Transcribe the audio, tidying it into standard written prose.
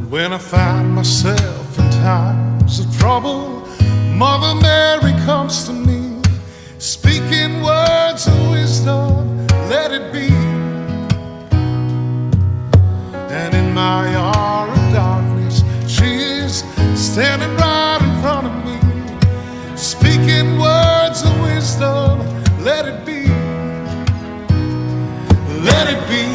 When I find myself in times of trouble, Mother Mary comes to me, speaking words of wisdom, let it be. And in my hour of darkness, she is standing right in front of me, speaking words of wisdom, let it be. Let it be.